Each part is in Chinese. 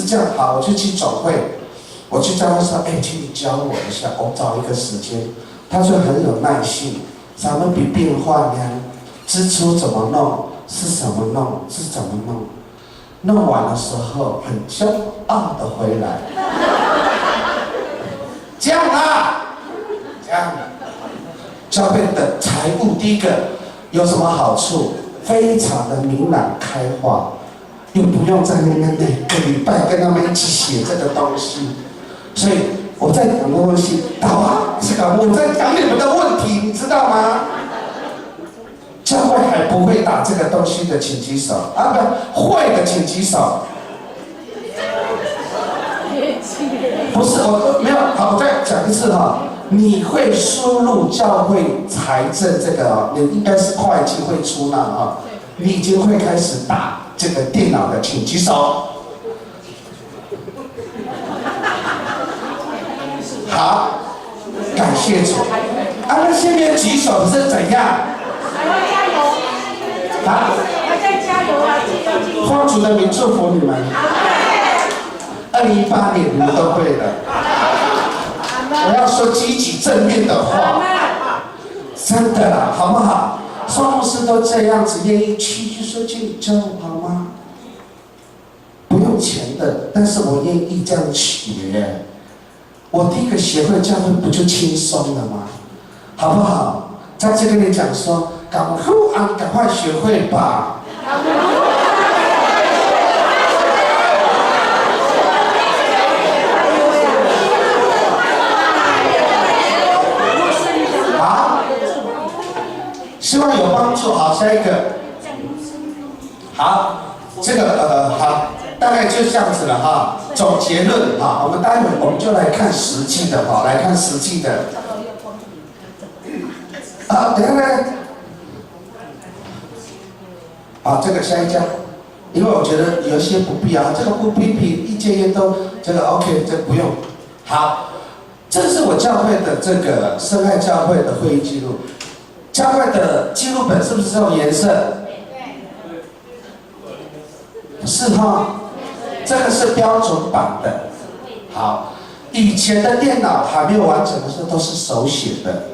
这样，好，我就去总会，我去叫他说，哎，请你教我一下，我找一个时间。他就很有耐性，咱们比变化呢，支出怎么弄，是怎么弄，是怎么弄。弄完的时候很骄傲的回来，这样啊，这样。教会的财务第一个有什么好处？非常的明朗开化，又不用在那边每个礼拜跟他们一起写这个东西。所以我在讲的东西，导啊，是搞我在讲你们的问题，你知道吗？教会还不会打这个东西的，请举手啊！不会的，请举手。不是我没有，好，我再讲一次哈。你会输入教会财政这个哦，你应该是会计会出纳哈。你已经会开始打这个电脑的，请举手。好，感谢主。啊，那下面举手是怎样？还要加油。啊？还在加油啊！奉主的名祝福你们。2018年你们都会了。我要说积极正面的话，真的啦，好不好？双牧师都这样子，愿意去就说去你教我好吗？不用钱的，但是我愿意这样学。我第一个学会教会不就轻松了吗？好不好？在这跟你讲说，赶快学会吧。希望有帮助。好，下一个。好，这个好，大概就这样子了哈。总结论哈，我们待会我们就来看实际的哈，来看实际的。啊，等一下来。好，这个下一家，因为我觉得有一些不必要，这个不批评，意见也都这个 OK， 这不用。好，这是我教会的这个深爱教会的会议记录。教会的记录本是不是这种颜色？是哈，这个是标准版的。好，以前的电脑还没有完整的时候都是手写的。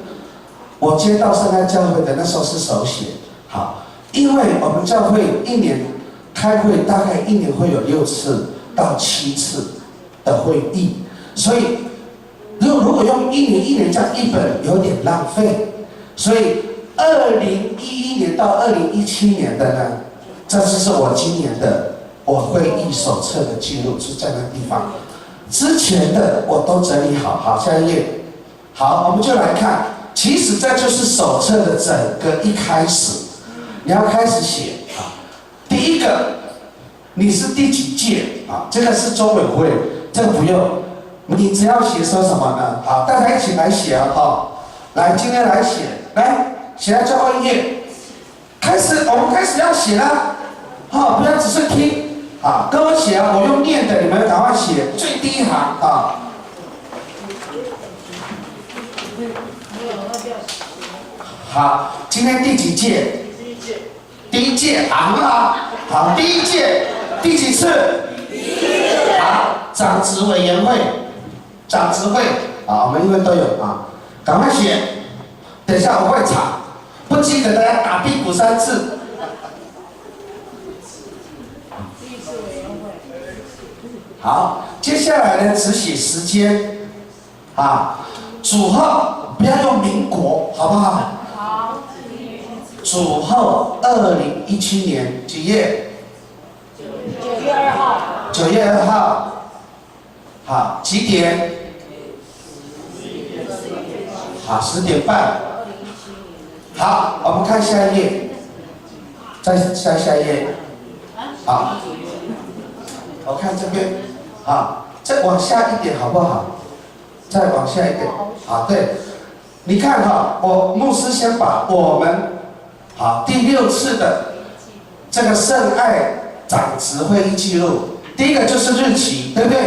我接到深爱教会的那时候是手写。好，因为我们教会一年开会大概一年会有6次到7次的会议，所以如果用一年这样一本有点浪费，所以2011年到2017年的呢，这就是我今年的我会议手册的记录，是在那地方。之前的我都整理好，好，下一页。好，我们就来看，其实这就是手册的整个一开始，你要开始写啊。第一个，你是第几届啊？这个是中委会，这个不用，你只要写说什么呢？好，大家一起来写啊！好，来，今天来写，来。写在最后一页，开始，我们开始要写啦，好，不要只是听，啊，跟我写啊，我用念的，你们赶快写最第一行啊。好，今天第几届？第一届，好不好？好，第一届，第几次？好，长职委员会，长职会，啊，我们因为都有啊，赶快写，等一下我会查。不记得大家打屁股3次。好，接下来呢，只写时间，啊，主后不要用民国，好不好？好。主后2017年几月？9月2号。9月2号。好，几点？好，10点半。好，我们看下一页，再下一页。好，我看这边，好，再往下一点好不好？再往下一点。好，对，你看哈，我牧师先把我们好第6次的这个圣爱长职会议记录，第一个就是日期，对不对？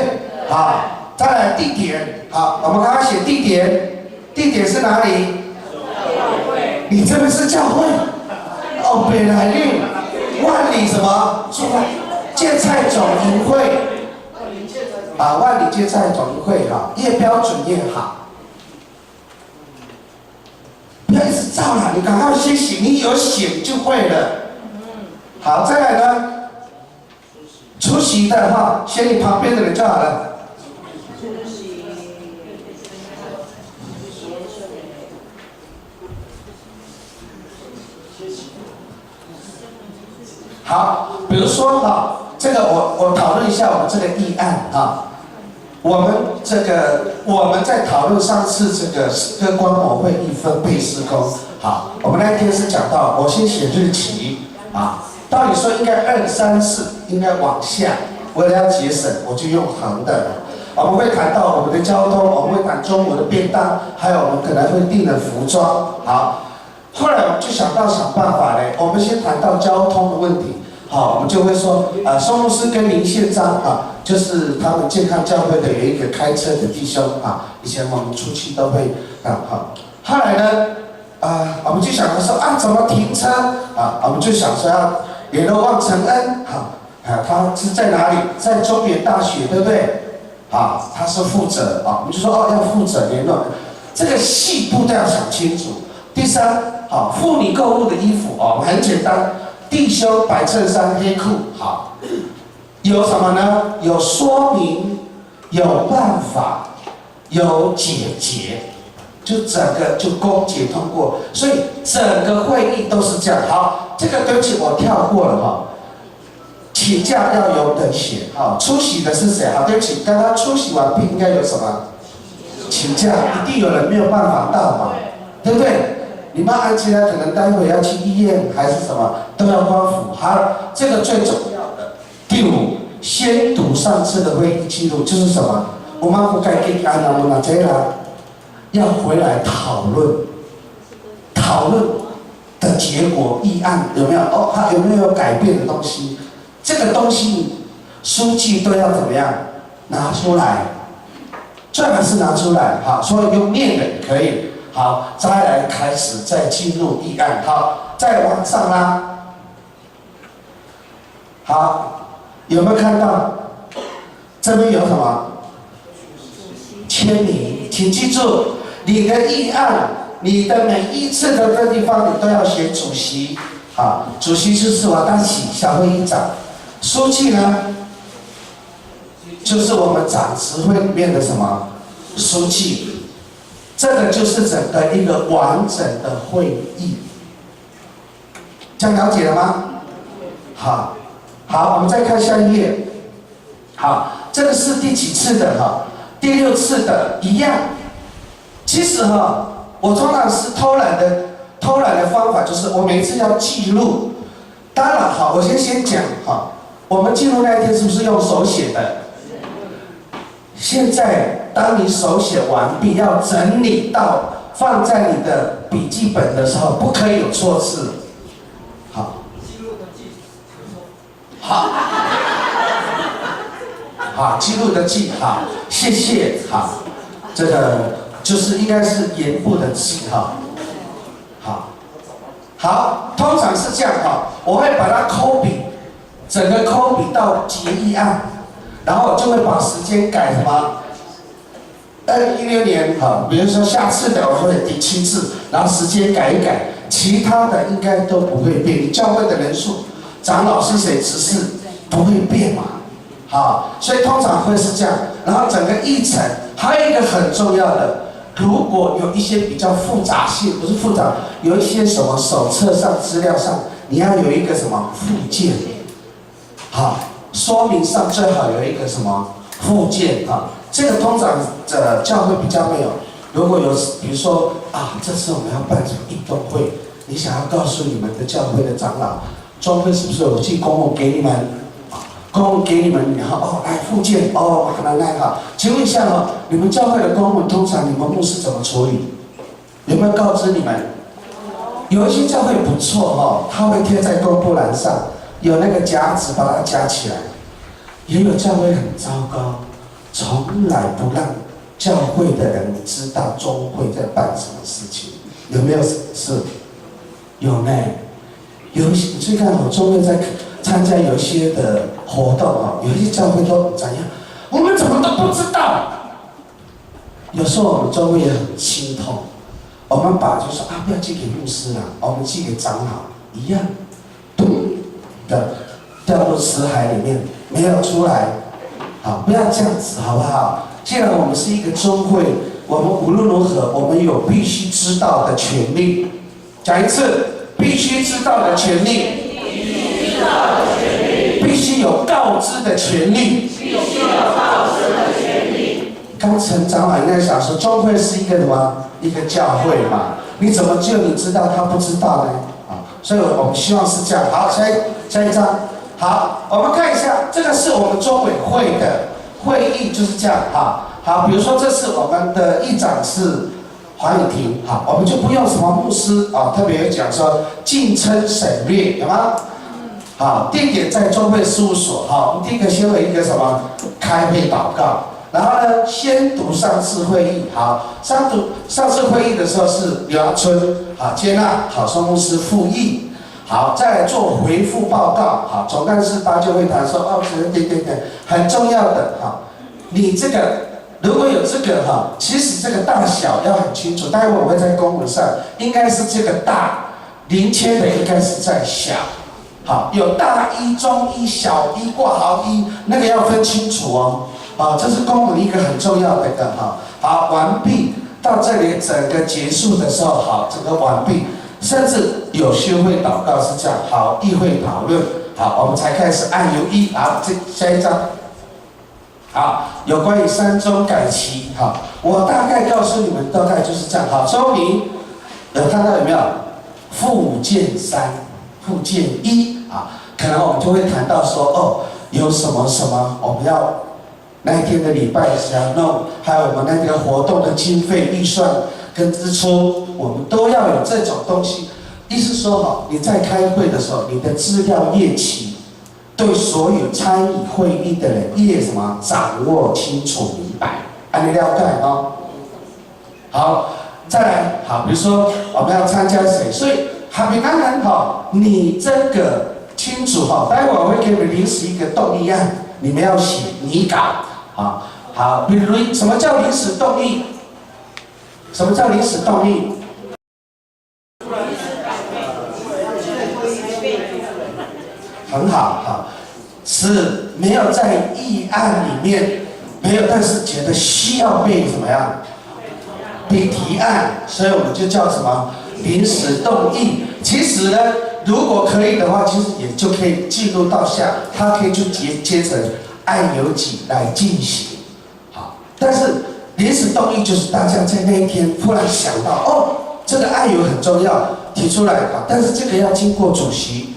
好，再来地点，好，我们刚刚写地点，地点是哪里？你这边是教会，哦，北来绿，万里什么？建菜总营会，万里皆在同一会哈，越标准越好。不要一直照了，你赶快先醒，你有醒就会了。好，再来呢，出席的哈，选你旁边的人就好了。好，比如说哈，这个我讨论一下我们这个议案啊。我们在讨论上次这个跟观摩会议分配施工。好，我们那天是讲到，我先写日期啊。道理说应该2、3、4应该往下，为了要节省，我就用横的。我们会谈到我们的交通，我们会谈中午的便当，还有我们可能会订的服装。好。后来我们就想办法嘞，我们先谈到交通的问题，好，我们就会说，松牧师跟林宪章啊，就是他们健康教会的有一个开车的弟兄啊，以前我们出去都会好，后来呢，我们就想着说怎么停车啊，我们就想说要联络望承恩，他是在哪里？在中原大学，对不对？他是负责我们就说要负责联络，这个细部都要想清楚。第三。好，妇女购物的衣服很简单，弟兄白衬衫黑裤，好，有什么呢？有说明，有办法，有解决，就整个就公结通过，所以整个会议都是这样。好，这个对不起我跳过了哈，请假要有人写，好，出席的是谁？好，对不起，刚刚出席完毕应该有什么？请假，一定有人没有办法到嘛，对不对？你们安琪拉可能待会要去医院还是什么，都要官府。好，这个最重要的。第5，先读上次的会议记录，就是什么？我们不该给安娜我们这啦，要回来讨论的结果议案有没有？它有没有改变的东西？这个东西书记都要怎么样拿出来？最好是拿出来，好，所以用念的也可以。好，再来开始，再进入议案。好，再往上啦。好，有没有看到？这边有什么？签名，请记住，你的议案，你的每一次的这地方，你都要写主席。好，主席就是我当起小会议长，书记呢，就是我们长执会里面的什么书记。这个就是整个一个完整的会议，这样了解了吗？好，我们再看下一页。好，这个是第几次的第6次的一样。其实我通常是偷懒的方法就是我每一次要记录。当然我先讲我们记录那一天是不是用手写的？现在，当你手写完毕，要整理到放在你的笔记本的时候，不可以有错字。好，记录的记，好，谢谢，好，这个就是应该是言部的记，好，通常是这样我会把它抠笔，整个抠笔到结议案。然后我就会把时间改什么？2016年比如说下次的我会第7次，然后时间改一改，其他的应该都不会变。你教会的人数，长老是谁执事不会变嘛？所以通常会是这样。然后整个议程还有一个很重要的，如果有一些比较复杂性，不是复杂，有一些什么手册上、资料上，你要有一个什么附件，说明上最好有一个什么附件这个通常教会比较没有。如果有，比如说这次我们要办什么运动会，你想要告诉你们的教会的长老，中会是不是有寄公文给你们？然后来附件来请问一下你们教会的公文通常你们牧师怎么处理？有没有告知你们？有一些教会不错他会贴在公布栏上。有那个夹子把它夹起来，也有教会很糟糕，从来不让教会的人知道中会在办什么事情，有没有？是，有呢。有一些，所以看中会在参加有一些的活动有一些教会都怎样我们怎么都不知道。有时候我们周围也很心痛，我们把就说啊，不要寄给牧师了，我们寄给长老，一样，咚的掉入死海里面，没有出来。好，不要这样子，好不好？既然我们是一个宗会，我们无论如何，我们有必须知道的权利。讲一次，必须知道的权利。必须有告知的权利。刚成长老应该想说，宗会是一个什么？一个教会嘛，你怎么就你知道他不知道呢？啊，所以我们希望是这样。好，下一章。好，我们看一下，这个是我们中委会的会议，就是这样。好，比如说这次我们的议长是黄雨婷，好，我们就不用什么牧师啊，特别讲说敬称省略，有吗？好，地点在中会事务所。好，我们第一个先有一个什么开会祷告。然后呢，先读上次会议。好，上次会议的时候是刘亚春，好，接纳好宋牧师复议。好，再来做回复报告。好，总干事搭救会谈说，哦，对，很重要的。好，你这个如果有这个哈，其实这个大小要很清楚。待会我会在公文上，应该是这个大，零切的应该是在小。好，有大一、中一、小一、挂号一，那个要分清楚哦。好，这是公文一个很重要的一个哈。好，完毕到这里，整个结束的时候，好，整个完毕，甚至有修会祷告是这样。好，议会讨论，好，我们才开始按由一。好，下一章。好，有关于三中改期，好，我大概告诉你们，大概就是这样。好，说明有看到有没有？附件3、附件1啊，可能我们就会谈到说，哦，有什么我们要。那一天的礼拜是要弄，还有我们那个活动的经费预算跟支出，我们都要有这种东西。意思说哈，你在开会的时候，你的资料列齐，对所有参与会议的人列什么掌握清楚明白，按你了解哦。好，再来好，比如说我们要参加谁，所以还没刚刚好，你这个清楚哈，待会我会给你们临时一个动议案，你们要写拟稿。好，比如什么叫临时动议？什么叫临时动议？很好，是没有在议案里面，没有，但是觉得需要被怎么样？被提案，所以我们就叫什么临时动议。其实呢，如果可以的话，其实也就可以记录到下，它可以就接成按由己来进行。好，但是临时动议就是大家在那一天忽然想到，哦，这个按由很重要，提出来啊，但是这个要经过主席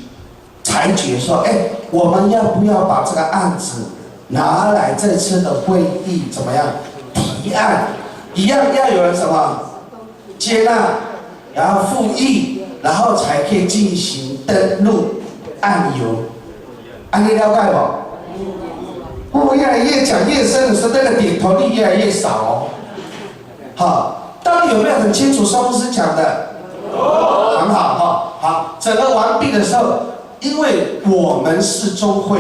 裁决说，我们要不要把这个案子拿来这次的会议怎么样提案？一样要有人什么接纳，然后复议，然后才可以进行登录案由。按你了解不？我越来越讲越深的时候，那个点头率越来越少哦。好，到底有没有很清楚宋牧师讲的？很好哈。好，整个完毕的时候，因为我们是中会。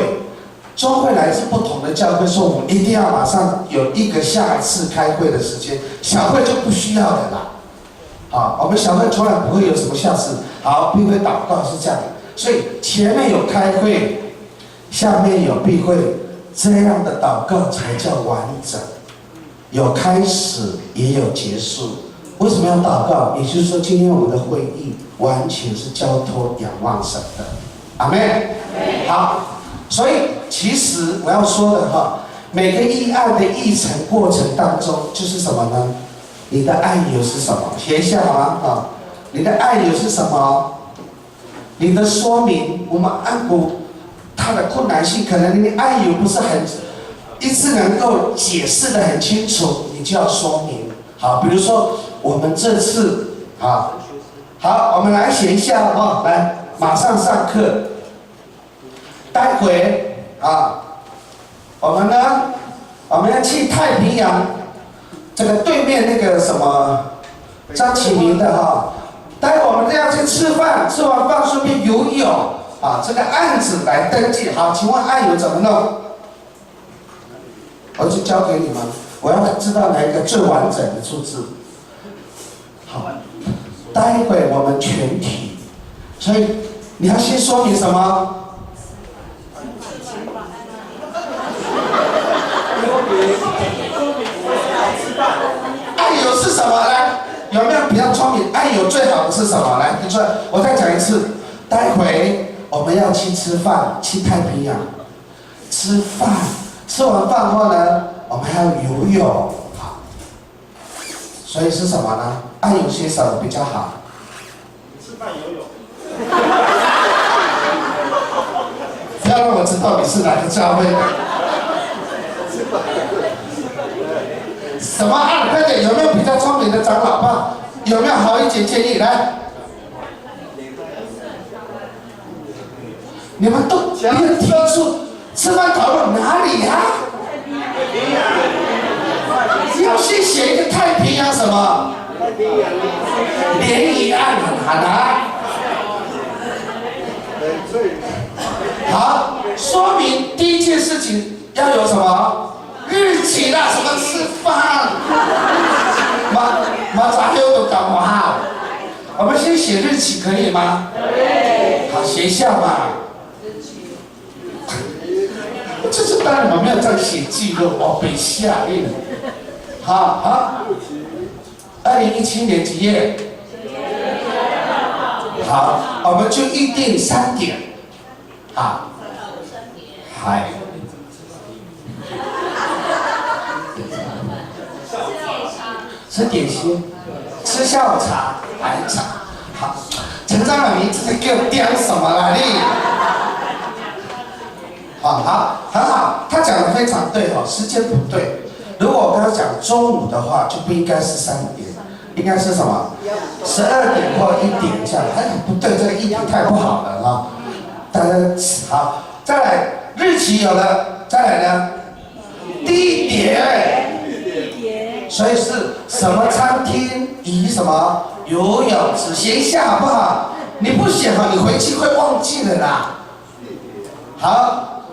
中会来自不同的教会，说我们一定要马上有一个下一次开会的时间，小会就不需要的啦。好，我们小会从来不会有什么下次。好，闭会祷告是这样的，所以前面有开会，下面有闭会，这样的祷告才叫完整，有开始也有结束。为什么要祷告？也就是说，今天我们的会议完全是交托仰望神的。阿们。好。所以，其实我要说的哈，每个议案的议程过程当中，就是什么呢？你的案由是什么？写一下好吗？你的案由是什么？你的说明，我们按估它的困难性，可能你的案由不是很一次能够解释得很清楚，你就要说明。好，比如说我们这次好，我们来写一下哦，来，马上上课。待会我们呢，我们要去太平洋，这个对面那个什么张启明的哈，待会我们要去吃饭，吃完饭顺便游泳这个案子来登记。好，请问案由怎么弄？我就交给你们，我要知道哪一个最完整的数字。好，待会我们全体，所以你要先说明什么？爱有是什么？来，有没有比较聪明？爱有最好的是什么？来，你说，我再讲一次。待会我们要去吃饭，去太平洋吃饭。吃完饭后呢，我们还要游泳。好，所以是什么呢？爱有些什么比较好？吃饭游泳。不要让我知道你是哪个教会的。什么按？快点，有没有比较聪明的长老吧？有没有好一点建议？来，你们都没有提出吃饭讨论哪里呀？要先写一个太平洋什么？联谊案很难啊。好，说明第一件事情要有什么？日期啦，什么吃饭？马扎有都搞不好。我们先写日期可以吗？可以。好，学校嘛。就是当你们没有这样写记录，哦，被吓晕了。好，2017年几月？好，我们就预定3点。好，嗨。吃点心，吃下午茶，还茶。好，陈长老，你这是给我叼什么啦你？好，很好，他讲的非常对哦，时间不对。如果我刚刚讲中午的话，就不应该是3点，应该是什么？12点或1点这样。哎，不对，这个议题太不好了啊！大家好，再来日期有了，再来呢，地点。所以是什么餐厅？以什么游泳池？写一下好不好？你不写好，你回去会忘记的啦。好，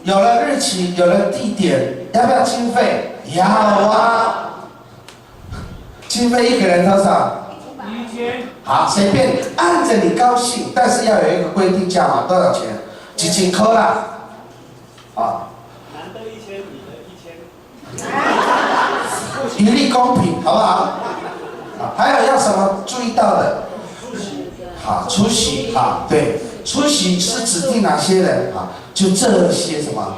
有了日期，有了地点，要不要经费？要啊。经费一个人多少？1000。好，随便按着你高兴，但是要有一个规定价码，多少钱？1000块啦。啊。男的1000，女的1000。一律公平，好不好？还有要什么注意到的？好，出席，好，对，出席是指定哪些人啊？就这些什么，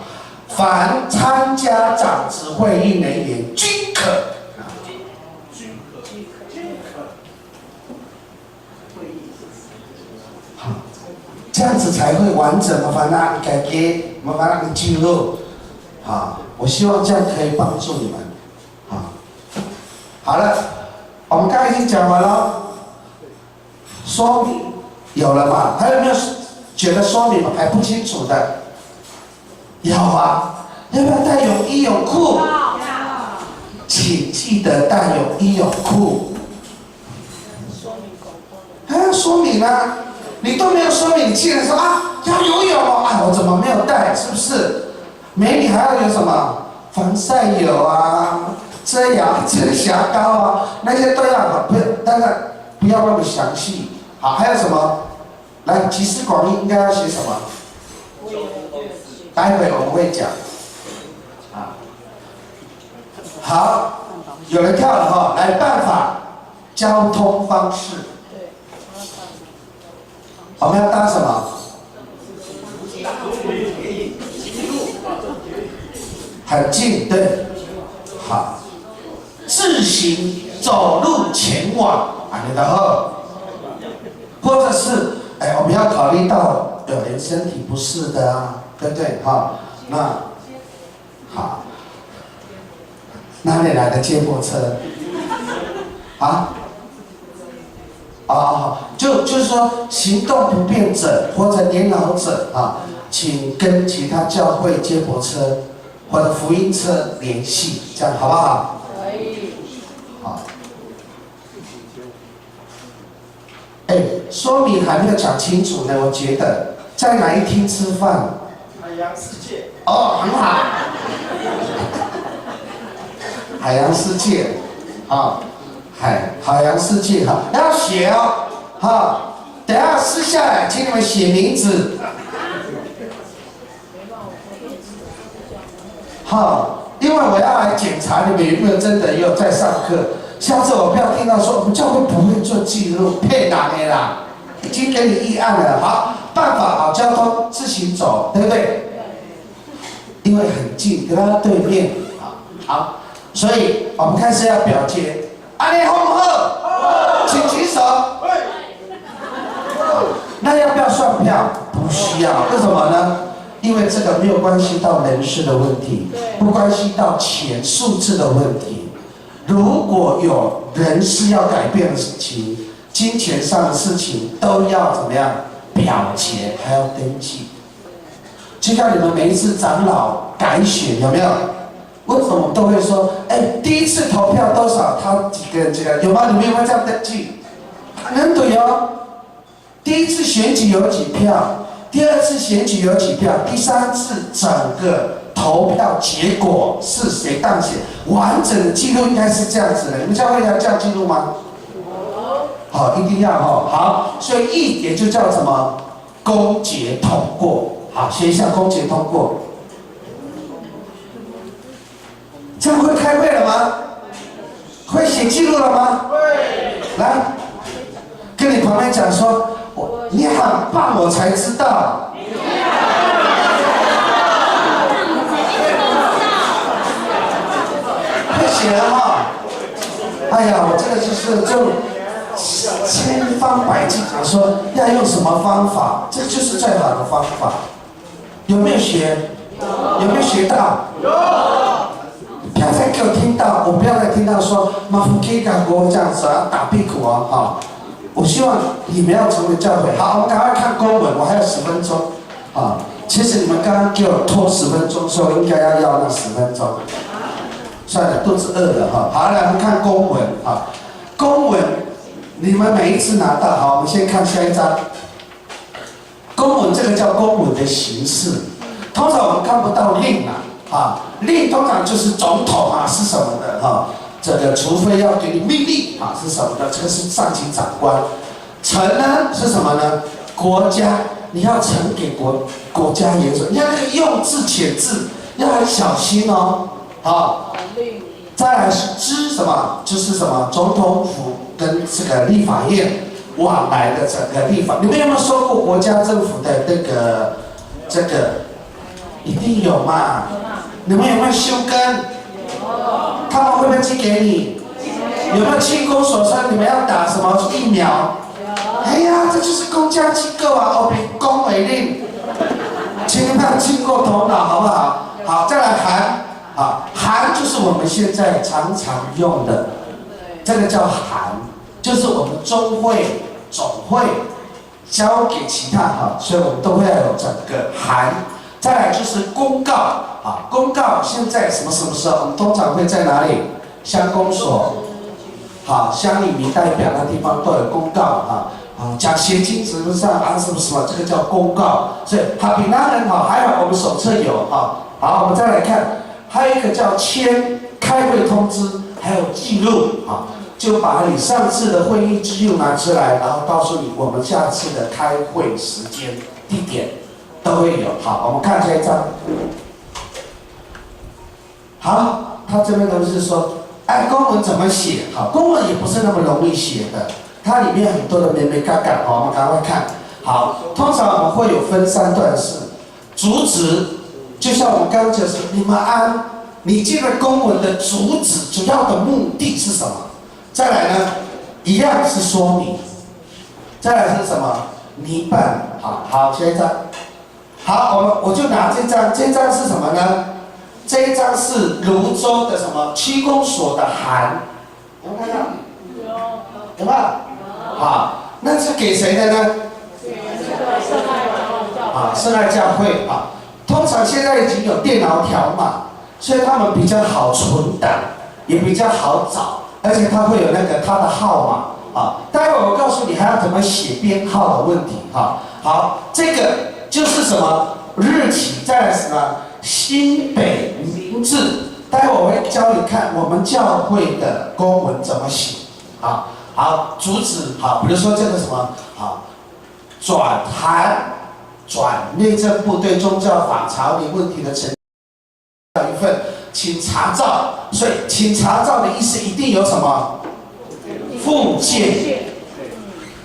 凡参加长子会议人员均可。好，这样子才会完整。麻烦那改给，麻烦那个记录。好，我希望这样可以帮助你们。好了，我们刚才已经讲完了，说明有了吗？还有没有觉得说明还不清楚的？有啊，要不要带泳衣泳裤？请记得带泳衣泳裤。还要说明啊？你都没有说明，你竟然说啊要游泳哦，啊我怎么没有带？是不是？美女还要有什么防晒油啊？遮瑕膏啊，那些都要，不要，当然不要那么详细。好，还有什么？来，集思广益应该要写什么？待会我们会讲。啊，好，有人跳了哈，来办法，交通方式。我们要搭什么？很近，对，好。自行走路前往，然后，或者是，我们要考虑到有人身体不适的啊，对不对？好，那好，哪里来的接驳车？啊？就是说行动不便者或者年老者啊，请跟其他教会接驳车或者福音车联系，这样好不好？好，说明还没有讲清楚呢。我觉得在哪一厅吃饭？海洋世界。哦，很好。海洋世界，啊，海洋世界哈，要写哦，哈，等下撕下来，请你们写名字。好，因为我要来检查你们有没有真的有在上课。下次我不要听到说我们教会不会做记录，骗人的啦。已经给你议案了，好，办法好，交通自行走，对不对？因为很近，跟他对面，好，所以我们开始要表决，安利好不好？请举手。那要不要算票？不需要，为什么呢？因为这个没有关系到人事的问题，不关系到钱数字的问题。如果有人事要改变的事情，金钱上的事情都要怎么样？表决还要登记。就像你们每一次长老改选有没有？为什么都会说，第一次投票多少？他几个有吗？你们有没有这样登记？很对哦。第一次选举有几票？第二次选举有几票？第三次整个投票结果是谁当选？完整的记录应该是这样子的。你们教会要这样记录吗？好，一定要哈。好，所以议也就叫什么？公决通过。好，写一下公决通过。这样会开会了吗？会写记录了吗？会。来，跟你旁边讲说，你很棒，我才知道。会写了哈。哎呀，我这个就千方百计讲说要用什么方法，这就是最好的方法。有没有学？有没有学到？有。不要再给我听到，我不要再听到说马夫 K 港国这样子要打屁股哦，哈！我希望你们要成为教会。好，我们赶快看公文，我还有10分钟，啊！其实你们刚刚给我拖10分钟，所以我应该要那10分钟。算了，肚子饿了哈。好，来我们看公文啊，公文你们每一次拿到，好，我们先看下一张。公文这个叫公文的形式，通常我们看不到令啊，令通常就是总统啊是什么的哈，这个除非要给你命令啊是什么的，这个是上级长官。呈呢是什么呢？国家，你要呈给国家元首，你看那个用字遣字要很小心哦，好。再来是知什么？就是什么总统府跟这个立法院往来的整个地方，你们有没有收过国家政府的这个？一定有嘛？你们有没有休耕？他们会不会寄给你？有没有庆功所说你们要打什么疫苗？哎呀，这就是公家机构啊！我比公为令，千万经过头脑，好不好？好，再来函。啊，函就是我们现在常常用的，这个叫函，就是我们中会、总会交给其他哈，所以我们都会要有整个函。再来就是公告啊，公告现在什么时候？我们通常会在哪里？乡公所，好，乡里民代表那地方都有公告啊。讲协金什么上啊什么，这个叫公告。所以好，比那人好，还好我们手册有啊。好，我们再来看。还有一个叫签开会通知，还有记录啊，就把你上次的会议记录拿出来，然后告诉你我们下次的开会时间、地点都会有。好，我们看这一张。好，他这边都是说，公文怎么写？好，公文也不是那么容易写的，它里面很多的眉眉角角，好，我们赶快看。好，通常我们会有分3段式，主旨。就像我们刚刚讲说，你这个公文的主旨、主要的目的是什么？再来呢，一样是说明。再来是什么？拟办。好，下一张。好，我就拿这张，这张是什么呢？这一张是泸州的什么区公所的函，有没有看到？有没有？好，那是给谁的呢？圣爱教会啊。通常现在已经有电脑条码，所以他们比较好存档，也比较好找，而且它会有它的号码啊。待会我告诉你还要怎么写编号的问题哈。好，这个就是什么日期，再来什么新北名字待会我会教你看我们教会的公文怎么写。好，主旨好，比如说这个什么好，转内政部对宗教法查理问题的呈一份，请查照。所以请查照的意思一定有什么附件，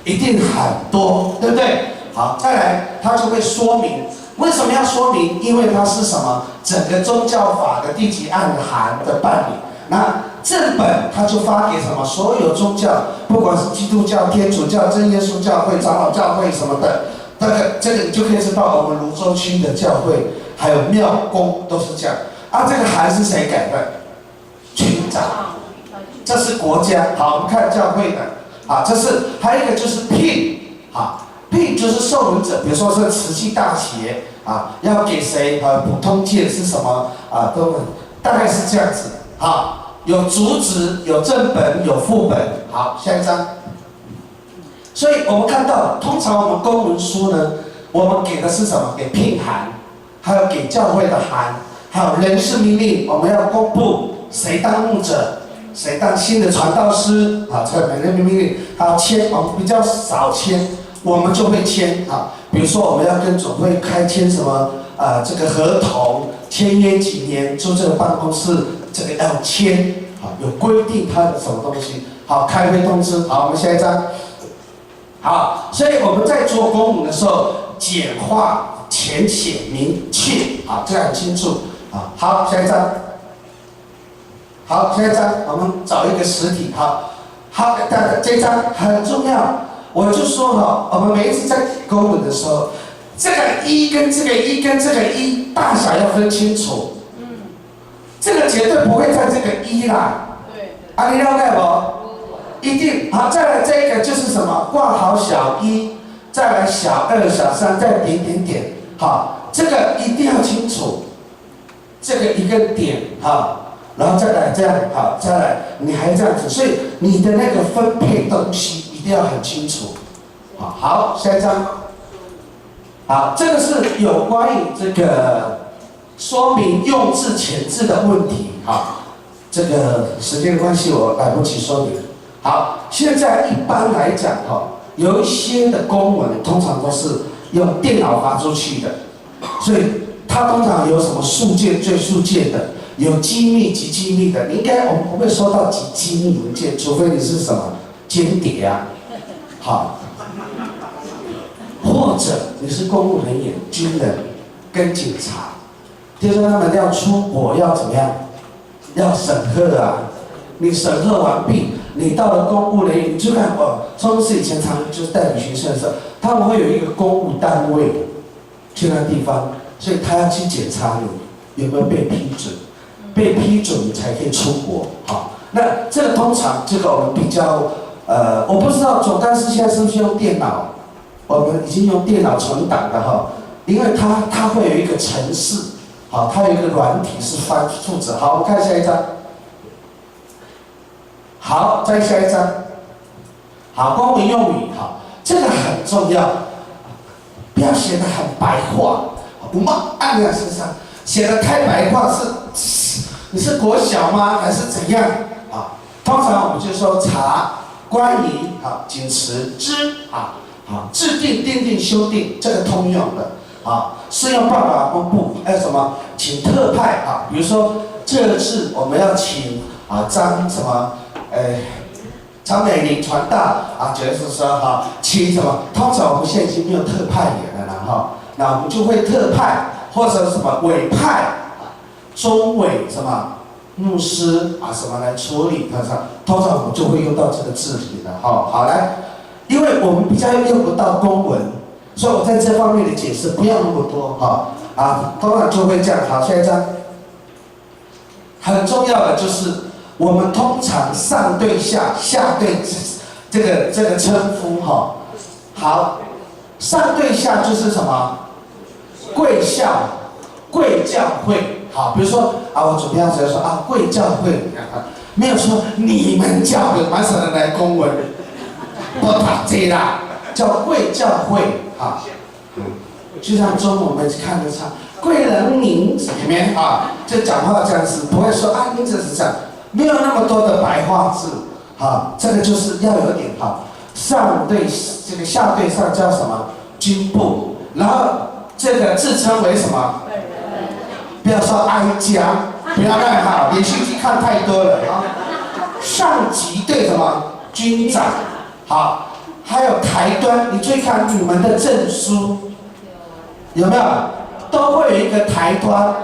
一定很多，对不对？好，再来它就会说明。为什么要说明？因为它是什么？整个宗教法的地级案函的办理。那正本它就发给什么？所有宗教，不管是基督教、天主教、真耶稣教会、长老教会什么的，这个你就可以知道，我们泸州区的教会还有庙公都是这样。这个函是谁改的？群长。这是国家。好，我们看教会的。这是还有一个就是聘。聘就是受领者，比如说是慈济大企业要给谁？普通件是什么？都大概是这样子。有主旨，有正本，有副本。好，下一张。所以我们看到，通常我们公文书呢，我们给的是什么？给聘函，还有给教会的函，还有人事命令，我们要公布谁当牧者，谁当新的传道师。这个人事命令，还有签，我们比较少签，我们就会签。比如说我们要跟总会开签什么这个合同，签约几年，住这个办公室。这个要签，有规定它的什么东西。好，开会通知。好，我们下一张。好，所以我们在做公文的时候，简化、浅显、明确，这样很清楚。好，下一张。好，下一张，我们找一个实体。好，这一张很重要。我就说我们每一次在公文的时候，这个一跟这个一跟这个一大小要分清楚。这个绝对不会在这个一啦，对，你了解不？一定。好，再来这个就是什么？挂号小一，再来小二、小三，再点点点。好，这个一定要清楚。这个一个点，然后再来这样，再来你还这样子，所以你的那个分配东西一定要很清楚。好，下一张。好，这个是有关于这个。说明用字遣字的问题。这个时间的关系我来不及说明。好，现在一般来讲有一些的公文通常都是用电脑发出去的，所以它通常有什么数件、最数件的，有机密及机密的。应该我们不会收到极机密文件，除非你是什么间谍或者你是公务人员、军人跟警察。听说他们要出国要怎么样？要审核你审核完毕，你到了公务人员，你就看中视以前常就是带旅行社的时候，他们会有一个公务单位去那地方，所以他要去检查你有没有被批准，被批准你才可以出国。那这个通常这个我们比较我不知道总干事现在是不是用电脑，我们已经用电脑存档的因为它会有一个程式。它有一个软体是负责。好，我们看下一张。好，再下一张。好，公文用语。这个很重要，不要写得很白话，不嘛按在身上，写得太白话你是国小吗？还是怎样？通常我们就说查、关于、仅持、之制定、订定、修订，这个通用的。适用办法公布，还有什么？请特派比如说这次我们要请张什么张美玲传道就是说请什么？通常我们现在已经没有特派员了那我们就会特派或者什么委派中委什么牧师什么来处理通常我们就会用到这个字体的好来，因为我们比较用不到公文。所以我在这方面的解释不要那么多通常就会这样。好，下一张。很重要的就是我们通常上对下，下对这个称呼好，上对下就是什么？贵校、贵教会。比如说我准备要说贵教会，没有说你们教会，马上人来公文，不打这啦，叫贵教会。就像中文我们看得上贵人名字里面啊，就讲话这样子，不会说啊名字是这样，没有那么多的白话字，啊，这个就是要有点哈，上对这个下对上叫什么君部，然后这个自称为什么？不要说哀家，不要乱哈，连续剧看太多了啊。上级对什么？军长，好，还有台端，你注意看你们的证书有没有？都会有一个台端，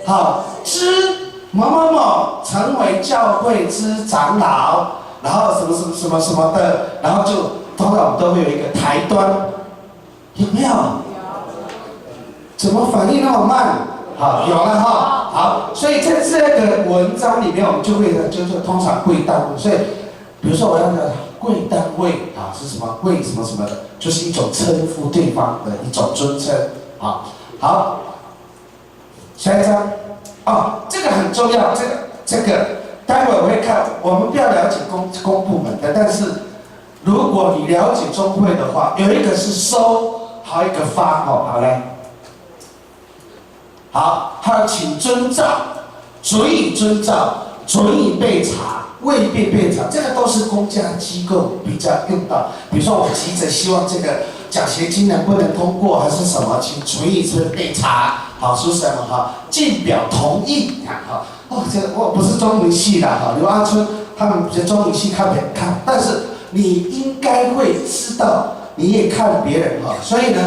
好，知某某某成为教会之长老，然后什么什么什么什么的，然后就通常我们都会有一个台端，有没有？怎么反应那么慢？好，有了哈，好，所以在这个文章里面，我们就会就是通常贵单位，所以比如说我要的贵单位啊是什么贵什么什么的，就是一种称呼对方的一种尊称啊。好，下一章哦，这个很重要，这个待会我会看，我们不要了解公部门的，但是如果你了解中会的话，有一个是收，还有一个发哦，好嘞。好，还有请遵照，准以遵照，准以备查，未必备查，这个都是公家机构比较用到。比如说我急着希望这个奖学金能不能通过，还是什么，请准以备查，好是什么哈？进表同意，看哈。哦，这个我不是中文系的哈，刘阿春他们这中文系看，但是你应该会知道，你也看别人哈，所以呢。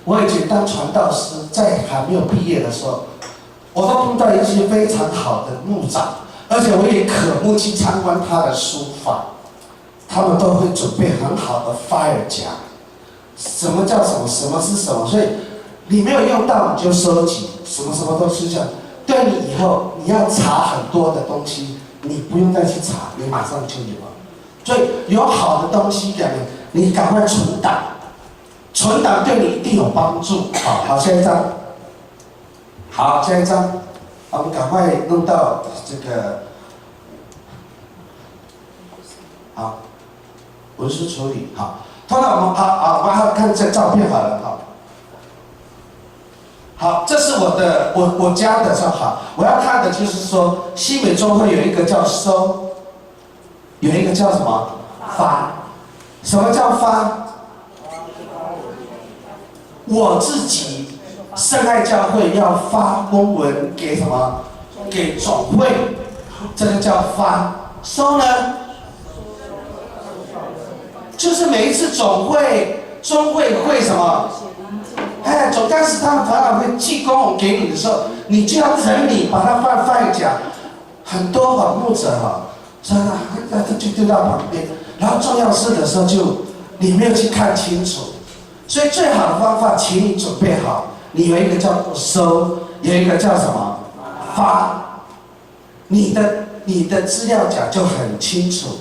我以前当传道师，在还没有毕业的时候，我都碰到一些非常好的牧长，而且我也渴慕去参观他的书房，他们都会准备很好的 fire 夹，什么叫什么，什么是什么，所以你没有用到你就收集，什么什么都是这样。对你以后你要查很多的东西，你不用再去查，你马上就有了。所以有好的东西的，你赶快存档。存档对你一定有帮助。好，下一张。好，下一张，我们赶快弄到这个。好，文书处理好。通常我们我们还看这照片好了哈。好，这是我家的账号。我要看的就是说，西美中会有一个叫收，有一个叫什么发。什么叫发？我自己圣爱教会要发公文给什么？给总会，这个叫发。收呢？就是每一次总会、中会什么？哎，总干事他们常常会寄公文给你的时候，你就要整理，把它放一夹。很多牧者他就丢到旁边，然后重要事的时候就你没有去看清楚。所以最好的方法，请你准备好，你有一个叫做收，有一个叫什么发，你的资料夹就很清楚。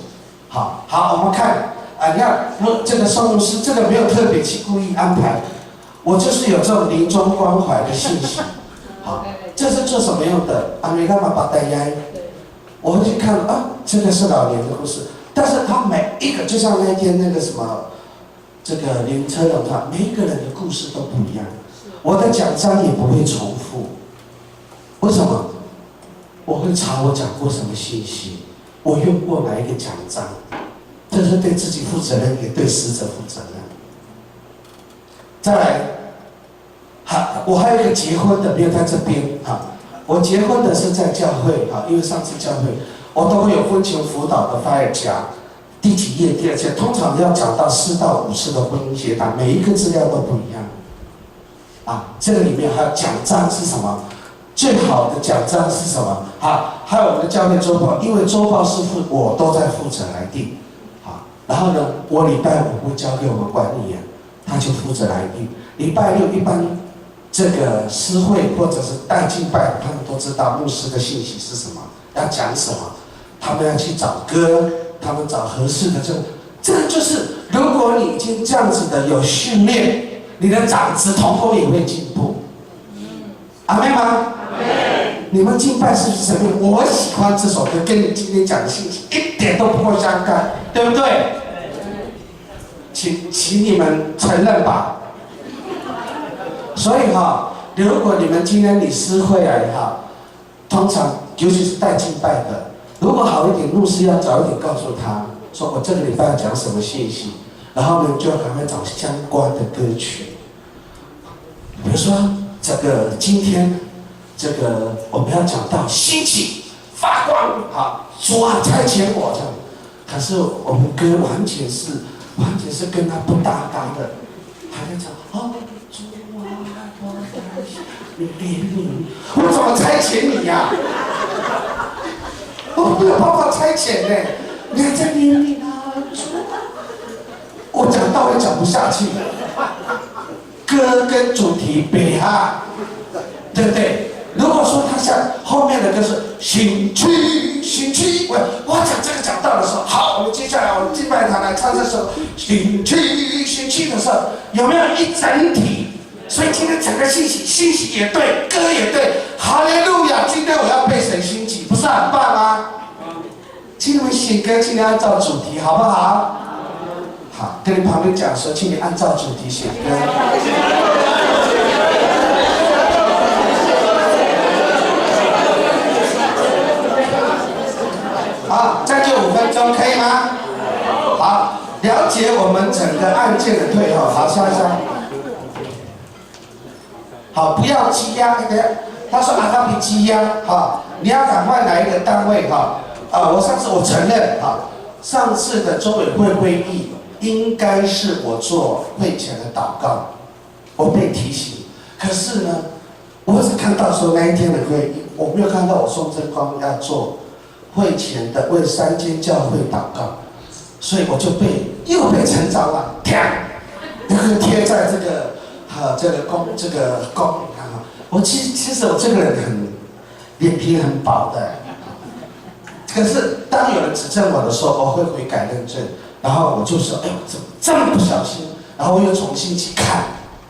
好，我们看你看这个收容师，这个没有特别去故意安排，我就是有这种临终关怀的信息。好，这是做什么用的？没那么把带压，我会去看这个是老年的故事，但是他每一个就像那天那个什么。这个林车龙他每一个人的故事都不一样，我的奖章也不会重复。为什么？我会查我讲过什么信息，我用过哪一个奖章，这是对自己负责任，也对死者负责任。再来，我还有一个结婚的没有在这边我结婚的是在教会因为上次教会我都会有婚前辅导的 fire 夹。第几页？第二页，通常要讲到4到5次的婚姻协谈，每一个资料都不一样。这个里面还有奖章是什么？最好的奖章是什么？还有我们的教会周报，因为周报是我都在负责来定。然后呢，我礼拜5会交给我们管理员，他就负责来定。礼拜6一般这个诗会或者是带敬拜，他们都知道牧师的信息是什么，要讲什么，他们要去找歌。他们找合适的这个就是，如果你已经这样子的有训练，你的长子同工也会进步。阿妹吗？你们敬拜是不是什么？我喜欢这首歌，跟你今天讲的信息一点都不会相干，对不对？请你们承认吧。所以如果你们今天理事会啊也好，通常尤其是带敬拜的，如果好一点，牧师要早一点告诉他，说我这个礼拜要讲什么信息，然后呢就要赶快找相关的歌曲。比如说这个今天这个我们要讲到兴起发光，好，主啊差遣我这样，可是我们歌完全是跟他不搭嘎的，还在讲哦，主啊我感谢你怜悯，我怎么差遣你呀、我没有办法差遣呢，你还在怜悯啊，主，我讲到也讲不下去。歌跟主题北哈，对不对？如果说他像后面的歌是兴起，兴起，我讲这个讲到的时候，好，我们接下来我们敬拜堂来唱这首兴起，兴起的时候，有没有一整体？所以今天整个信息也对，歌也对，哈利路亚！今天我要被谁兴起，不是很棒吗？请你们写歌，请你按照主题，好不好？好，跟你旁边讲说，请你按照主题写歌。好，再就5分钟，可以吗？好，了解我们整个案件的退后。好，下一张。好，不要积压。他说阿卡比积压，好，你要赶快来一个单位哈。我承认哈，上次的周委会会议应该是我做会前的祷告，我被提醒。可是呢，我只看到说那一天的会议，我没有看到我宋真光要做会前的为3间教会祷告，所以我就又被陈长老贴在这个公我其实我这个人脸皮很薄的，可是当有人指正我的时候，我会悔改认正，然后我就说，哎呦，怎么这么不小心？然后我又重新去看，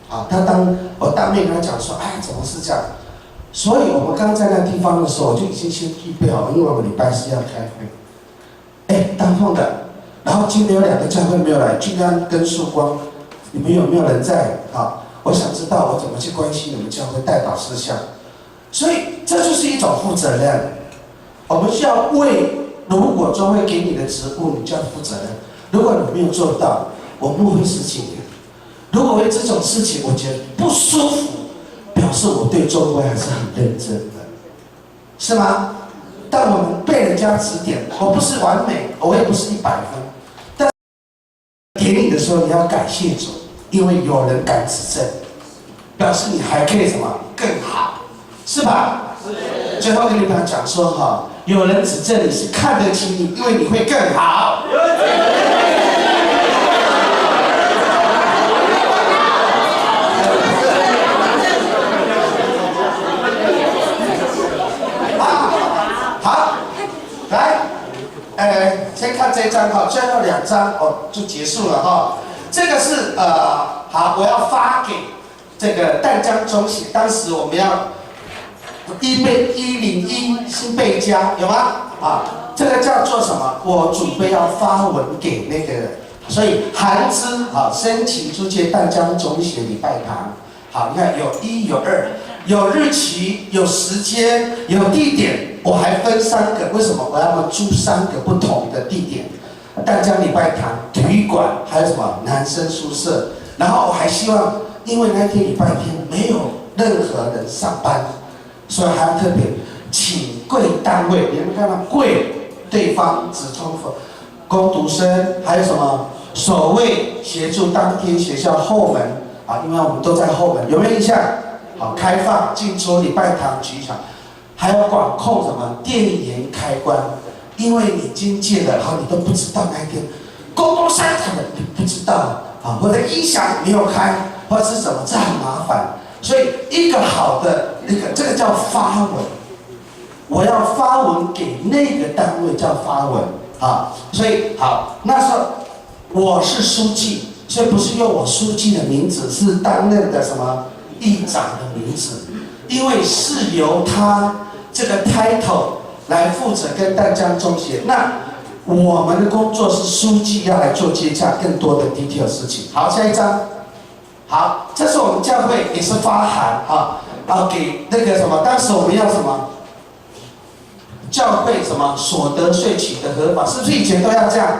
啊，我当面跟他讲说，哎，怎么是这样？所以我们刚在那地方的时候，我就已经先预备好，因为我们礼拜4要开会。哎，当凤的，然后今天有2个教会没有来，君安跟曙光，你们有没有人在？好，我想知道我怎么去关心你们教会代祷事项。所以这就是一种负责任，我们需要如果中会给你的职务，你就要负责任。如果你没有做到，我们会10几年。如果为这种事情我觉得不舒服，表示我对中会还是很认真的，是吗？但我们被人家指点，我不是完美，我也不是100分，但点你的时候你要感谢主，因为有人敢指正，表示你还可以什么更好，是吧？是。最后跟你们讲说哈，有人指正你是看得起你，因为你会更好。先看这张哈，最后2张就结束了哈。这个是好，我要发给这个淡江中学，当时我们要101新贝家有吗？啊，这个叫做什么？我准备要发文给那个，所以函资啊，申请租借淡江中学礼拜堂。好，你看有1有2，有日期，有时间，有地点。我还分3个，为什么？我要租3个不同的地点，淡江礼拜堂、体育馆，还有什么男生宿舍。然后我还希望，因为那天礼拜天没有任何人上班，所以还要特别请贵单位，你们看到贵对方只充分工读生，还有什么守卫协助当天学校后门啊，因为我们都在后门，有没有印象？好，开放进出礼拜堂局场。还要管控什么电源开关，因为你经借了，好，你都不知道那一天公共商场的你不知道啊，或者音响没有开，或者是什么，这很麻烦。所以一个好的这个叫发文，我要发文给那个单位叫发文啊。所以好，那时候我是书记，所以不是用我书记的名字，是担任的什么议长的名字，因为是由他。这个 title 来负责跟淡江中学，那我们的工作是书记要来做接洽更多的 detail 事情。好，下一张。好，这是我们教会也是发函啊，给那个什么，当时我们要什么？教会什么所得税取得合法，是不是以前都要这样？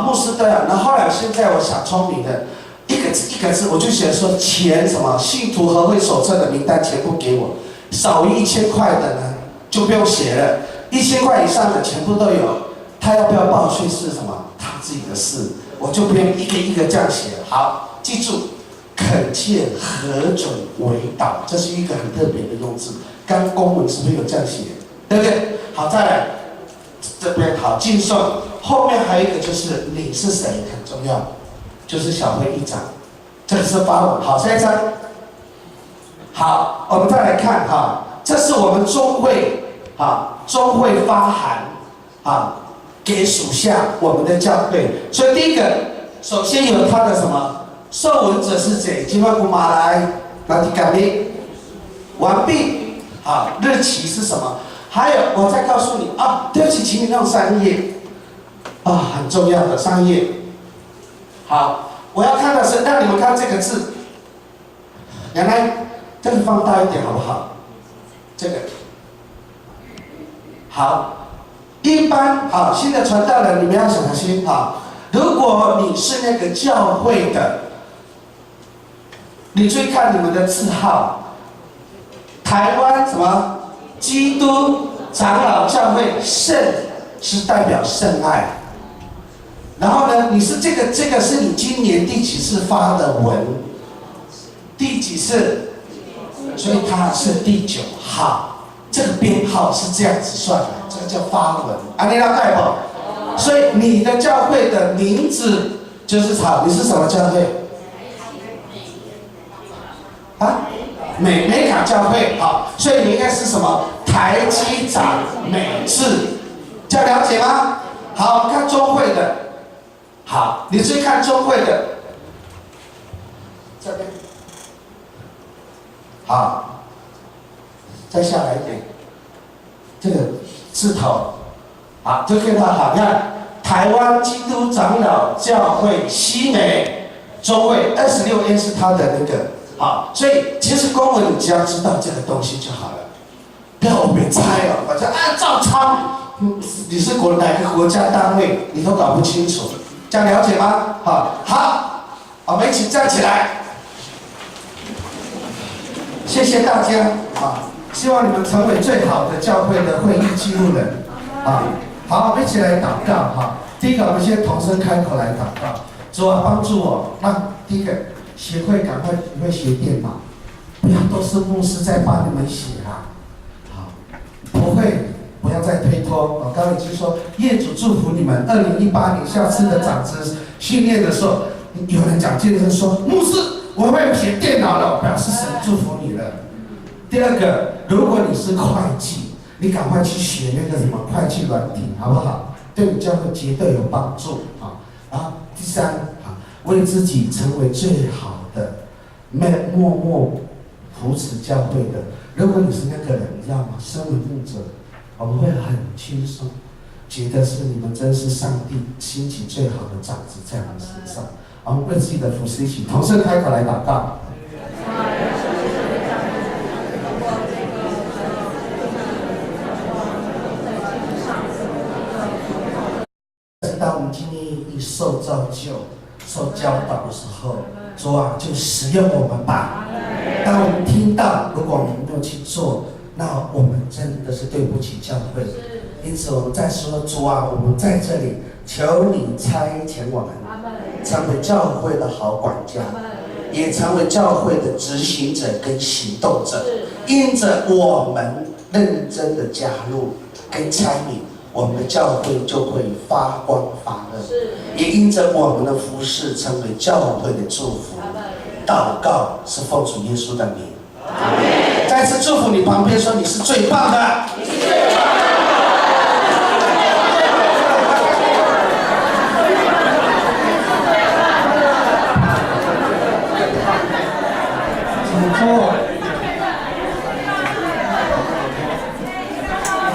牧师都要。然后后来现在我想聪明的，一个字一个字，我就写说钱什么信徒合会手册的名单全部给我，少于1000块的呢就不用写了，1000块以上的全部都有。他要不要报税是什么？他自己的事，我就不用一个一个这样写。好，记住，恳切核准为导，这是一个很特别的用字。刚公文是不是有这样写？对不对？好，再来这边好敬送，后面还有一个就是你是谁很重要，就是小会议长，这个是发文。好，下一张。好，我们再来看这是我们中会中会发函给属下我们的教会，所以第一个首先有他的什么受文者是谁？今晚古马来那提改名完毕。好，日期是什么？还有，我再告诉你对不起，请你弄3页很重要的3页。好，我要看的是让你们看这个字，原来这个放大一点好不好？这个好。一般新的传道人你们要小心如果你是那个教会的，你注意看你们的字号，台湾什么基督长老教会圣是代表圣爱，然后呢，你是这个是你今年第几次发的文，第几次，所以它是第9号。这个编号是这样子算的，这个叫发文，你了解不？所以你的教会的名字就是你是什么教会？美卡教会，所以你应该是什么？台基长美智，这样了解吗？好，看中会的，好，你去看中会的，这边，好。再下来一点，这个字头，就看到看台湾基督长老教会西美中会26A 是他的那个所以其实公文你只要知道这个东西就好了，不要别猜反正按照抄，你是哪个国家单位你都搞不清楚，这样了解吗？好，我们一起站起来，谢谢大家希望你们成为最好的教会的会议记录人好，我们一起来祷告第一个，我们先同声开口来祷告，主帮助我，让第一个协会赶快会学电脑，不要都是牧师在帮你们写不会，不要再推脱。我刚刚已经说，业主祝福你们，2018年下次的长职训练的时候，有人讲健身说，牧师我会写电脑了，表示神祝福你了。第二个，如果你是会计，你赶快去学那个什么会计软体，好不好？对你教会绝对有帮助然后第三为自己成为最好的，默默扶持教会的。如果你是那个人，你知道吗？身为牧者，我们会很轻松，觉得是你们真是上帝兴起最好的长子在我们身上。我们为自己的服侍一起同声开口来祷告。当我们今天一受造就、受教导的时候，主就使用我们吧。当我们听到，如果我们没有去做，那我们真的是对不起教会。因此，我们在说，主我们在这里，求你差遣我们，成为教会的好管家，也成为教会的执行者跟行动者。因着我们认真的加入跟参与，我们的教会就会发光发热，也因着我们的服事成为教会的祝福。祷告是奉主耶稣的名，再次祝福你旁边说，你是最棒的，你是最棒的。请坐。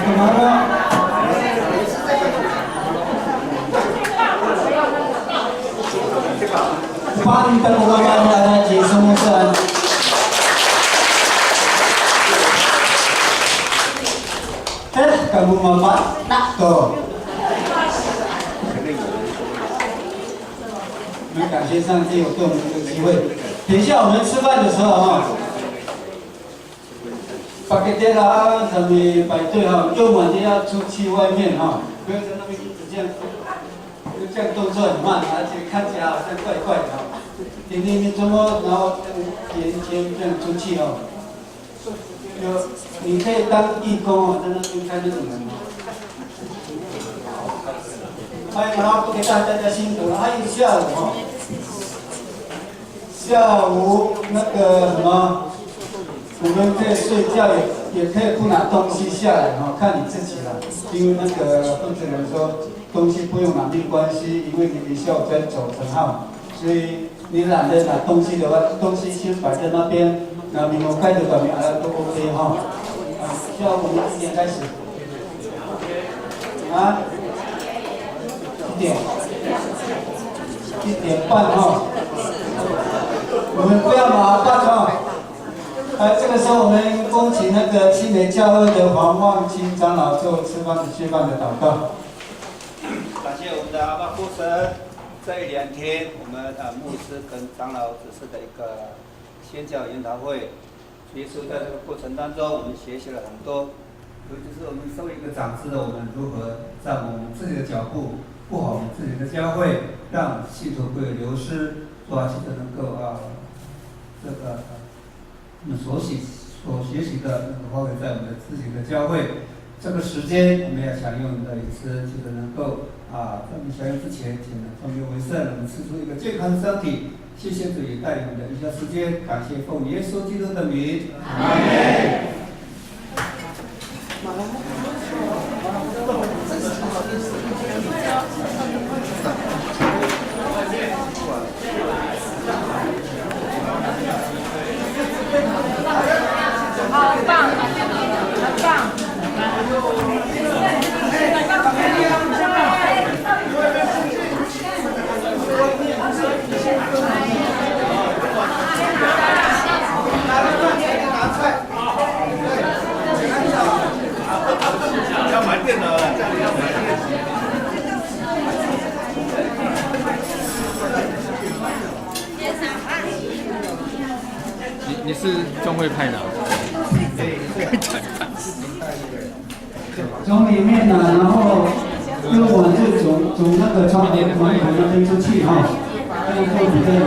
干嘛呢？欢迎跟我们来到结束牧师。么办？那个，我们感谢上帝有给我们这个机会。等一下我们吃饭的时候哈，把给店啊什么排队哈，用完就要出去外面哈，不要在那边一直这样，这样动作很慢，而且看起来好像怪怪的哈。你怎么然后沿街这样出去哦？你可以当义工哦，在那边看那种人哦。还有，然后不给大家辛苦了。还有下午哦，下午那个什么，我们可以睡觉也可以不拿东西下来哈，看你自己了。因为那个负责人说东西不用拿没关系，因为你需要在走程号，所以你懒得拿东西的话，东西先摆在那边，那你们开的表明都 OK 哈。下午我们几点开始？啊？几点？1点半哈。我们不要麻烦哈。这个时候我们恭请那个青年教会的黄望清长老做吃饭的谢饭的祷告。感谢我们的阿爸父神，这2天我们牧师跟长老指示的一个宣教研讨会。其实在这个过程当中，我们学习了很多，尤其是我们身为一个长子的我们，如何在我们自己的脚步顾好我们自己的教会，让信徒不会流失，做其实能够这个我们所学习的能够发挥在我们自己的教会。这个时间我们要享用的也是这个能够在我们享用之前，请分别为圣，我们吃出一个健康的身体。谢谢主也带领我们的以下时间，感谢奉耶稣基督的名。阿门。好棒，很棒。要买电脑了，这样要买电脑。你是中会派的？从里面呢，然后用完就从那个窗户那边出去哈，这样会比较有